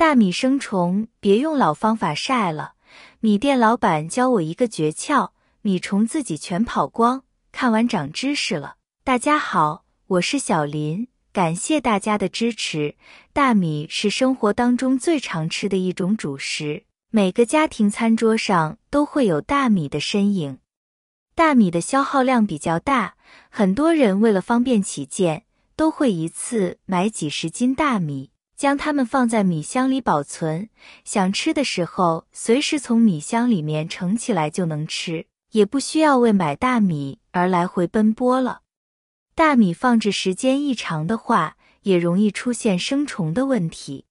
大米生虫别用老方法晒了，米店老板教我一个诀窍，米虫自己全跑光。看完长知识了。大家好，我是小林，感谢大家的支持。大米是生活当中最常吃的一种主食，每个家庭餐桌上都会有大米的身影。大米的消耗量比较大，很多人为了方便起见，都会一次买几十斤大米，将它们放在米箱里保存，想吃的时候随时从米箱里面盛起来就能吃，也不需要为买大米而来回奔波了。大米放置时间一长的话，也容易出现生虫的问题。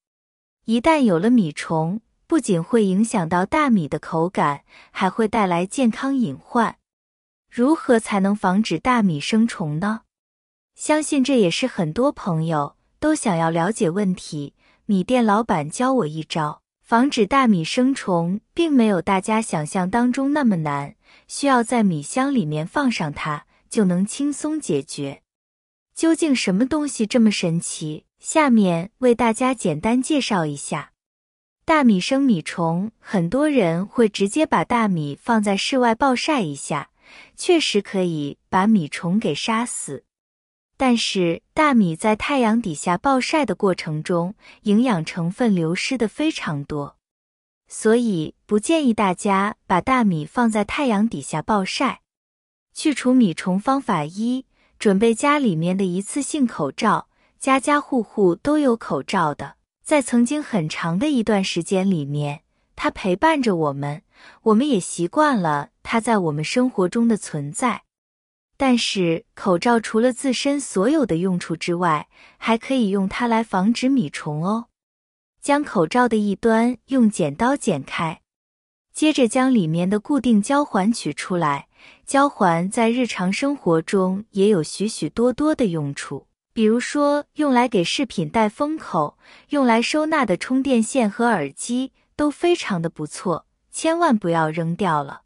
一旦有了米虫，不仅会影响到大米的口感，还会带来健康隐患。如何才能防止大米生虫呢？相信这也是很多朋友都想要了解问题。米店老板教我一招，防止大米生虫并没有大家想象当中那么难，需要在米箱里面放上它，就能轻松解决。究竟什么东西这么神奇？下面为大家简单介绍一下。大米生米虫，很多人会直接把大米放在室外暴晒一下，确实可以把米虫给杀死。但是大米在太阳底下暴晒的过程中，营养成分流失的非常多，所以不建议大家把大米放在太阳底下暴晒。去除米虫方法一，准备家里面的一次性口罩，家家户户都有口罩的，在曾经很长的一段时间里面，它陪伴着我们，我们也习惯了它在我们生活中的存在。但是口罩除了自身所有的用处之外，还可以用它来防止米虫哦。将口罩的一端用剪刀剪开，接着将里面的固定胶环取出来。胶环在日常生活中也有许许多多的用处，比如说用来给饰品戴封口，用来收纳的充电线和耳机都非常的不错，千万不要扔掉了。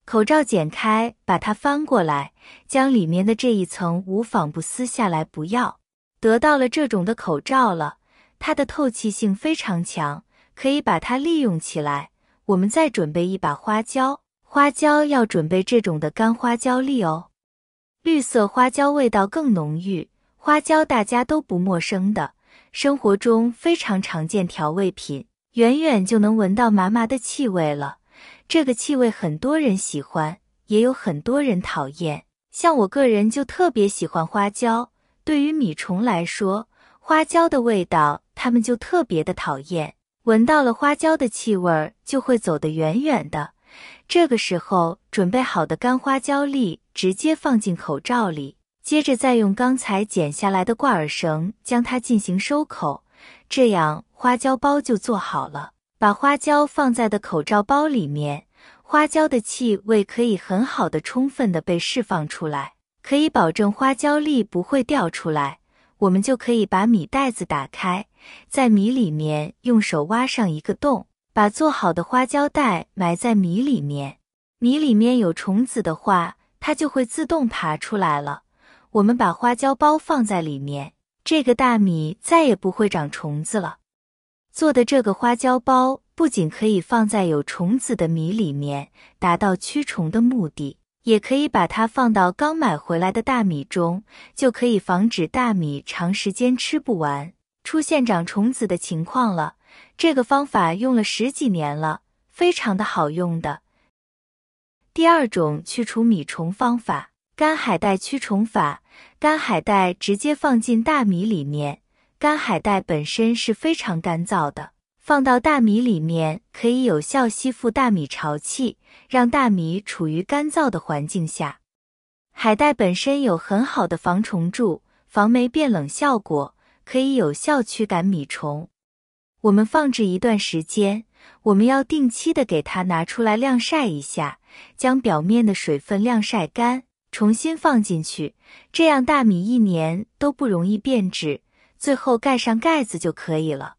口罩剪开，把它翻过来，将里面的这一层无纺布撕下来不要。得到了这种的口罩了，它的透气性非常强，可以把它利用起来。我们再准备一把花椒，花椒要准备这种的干花椒粒哦。绿色花椒味道更浓郁，花椒大家都不陌生的，生活中非常常见调味品，远远就能闻到麻麻的气味了。这个气味很多人喜欢，也有很多人讨厌。像我个人就特别喜欢花椒，对于米虫来说，花椒的味道它们就特别的讨厌，闻到了花椒的气味就会走得远远的。这个时候准备好的干花椒粒直接放进口罩里，接着再用刚才剪下来的挂耳绳将它进行收口，这样花椒包就做好了。把花椒放在的口罩包里面，花椒的气味可以很好的充分的被释放出来，可以保证花椒粒不会掉出来。我们就可以把米袋子打开，在米里面用手挖上一个洞，把做好的花椒袋埋在米里面。米里面有虫子的话，它就会自动爬出来了。我们把花椒包放在里面，这个大米再也不会长虫子了。做的这个花椒包不仅可以放在有虫子的米里面，达到驱虫的目的，也可以把它放到刚买回来的大米中，就可以防止大米长时间吃不完，出现长虫子的情况了。这个方法用了10几年了，非常的好用的。第二种去除米虫方法，干海带驱虫法。干海带直接放进大米里面，干海带本身是非常干燥的，放到大米里面可以有效吸附大米潮气，让大米处于干燥的环境下。海带本身有很好的防虫蛀、防霉变冷效果，可以有效驱赶米虫。我们放置一段时间，我们要定期的给它拿出来晾晒一下，将表面的水分晾晒干，重新放进去，这样大米1年都不容易变质，最后盖上盖子就可以了。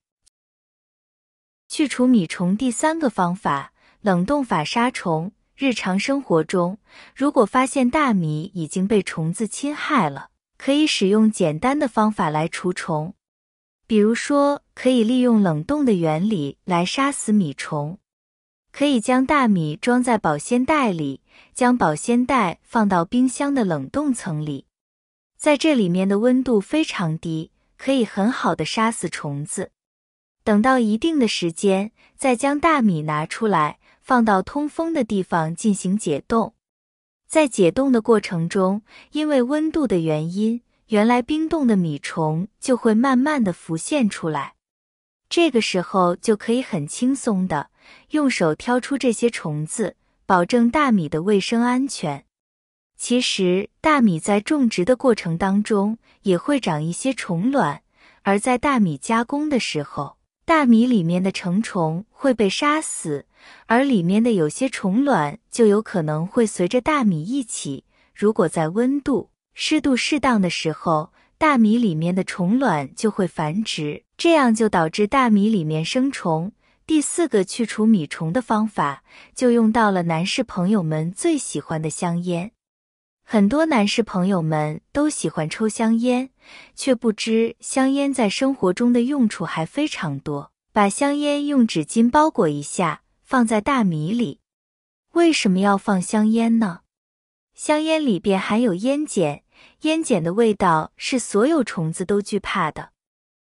去除米虫第3个方法，冷冻法杀虫。日常生活中，如果发现大米已经被虫子侵害了，可以使用简单的方法来除虫。比如说，可以利用冷冻的原理来杀死米虫。可以将大米装在保鲜袋里，将保鲜袋放到冰箱的冷冻层里。在这里面的温度非常低，可以很好的杀死虫子。等到一定的时间，再将大米拿出来，放到通风的地方进行解冻。在解冻的过程中，因为温度的原因，原来冰冻的米虫就会慢慢的浮现出来。这个时候就可以很轻松的用手挑出这些虫子，保证大米的卫生安全。其实，大米在种植的过程当中也会长一些虫卵，而在大米加工的时候，大米里面的成虫会被杀死，而里面的有些虫卵就有可能会随着大米一起，如果在温度、湿度适当的时候，大米里面的虫卵就会繁殖，这样就导致大米里面生虫。第4个去除米虫的方法，就用到了男士朋友们最喜欢的香烟。很多男士朋友们都喜欢抽香烟，却不知香烟在生活中的用处还非常多。把香烟用纸巾包裹一下，放在大米里。为什么要放香烟呢？香烟里边含有烟碱，烟碱的味道是所有虫子都惧怕的。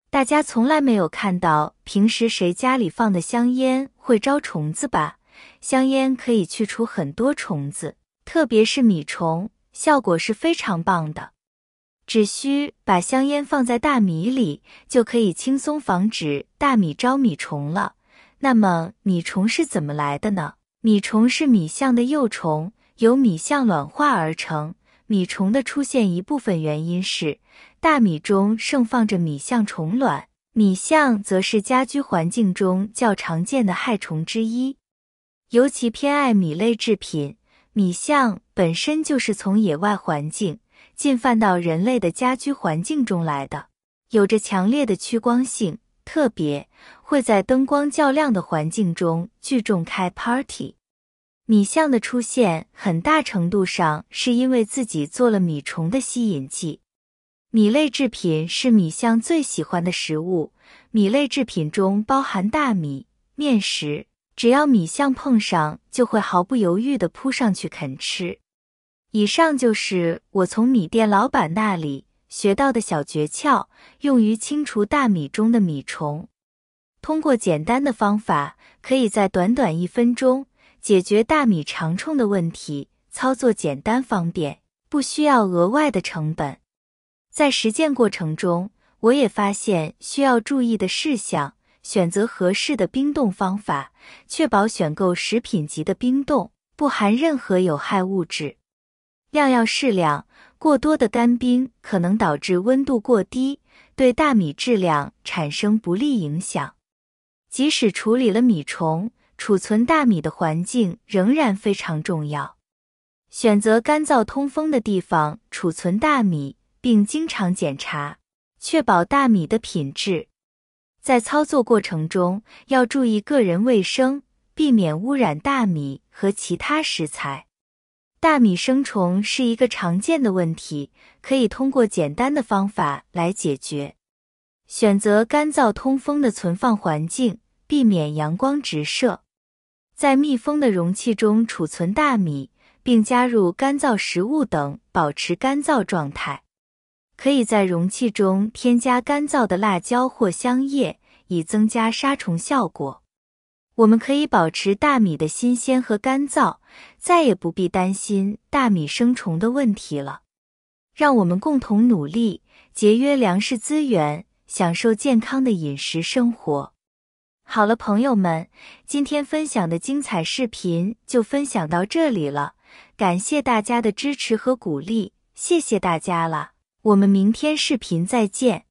大家从来没有看到平时谁家里放的香烟会招虫子吧？香烟可以去除很多虫子，特别是米虫，效果是非常棒的。只需把香烟放在大米里，就可以轻松防止大米招米虫了。那么米虫是怎么来的呢？米虫是米象的幼虫，由米象卵化而成。米虫的出现一部分原因是大米中盛放着米象虫卵，米象则是家居环境中较常见的害虫之一。尤其偏爱米类制品，米象本身就是从野外环境进犯到人类的家居环境中来的，有着强烈的趋光性，特别会在灯光较亮的环境中聚众开 party。 米象的出现很大程度上是因为自己做了米虫的吸引剂。米类制品是米象最喜欢的食物，米类制品中包含大米、面食，只要米象碰上就会毫不犹豫地扑上去啃吃。以上就是我从米店老板那里学到的小诀窍，用于清除大米中的米虫。通过简单的方法，可以在短短1分钟解决大米长虫的问题，操作简单方便，不需要额外的成本。在实践过程中，我也发现需要注意的事项，选择合适的冰冻方法，确保选购食品级的冰冻，不含任何有害物质。量要适量，过多的干冰可能导致温度过低，对大米质量产生不利影响。即使处理了米虫，储存大米的环境仍然非常重要。选择干燥通风的地方储存大米，并经常检查，确保大米的品质。在操作过程中，要注意个人卫生，避免污染大米和其他食材。大米生虫是一个常见的问题，可以通过简单的方法来解决。选择干燥通风的存放环境，避免阳光直射。在密封的容器中储存大米，并加入干燥食物等，保持干燥状态。可以在容器中添加干燥的辣椒或香叶，以增加杀虫效果。我们可以保持大米的新鲜和干燥，再也不必担心大米生虫的问题了。让我们共同努力，节约粮食资源，享受健康的饮食生活。好了，朋友们，今天分享的精彩视频就分享到这里了，感谢大家的支持和鼓励，谢谢大家了。我们明天视频再见。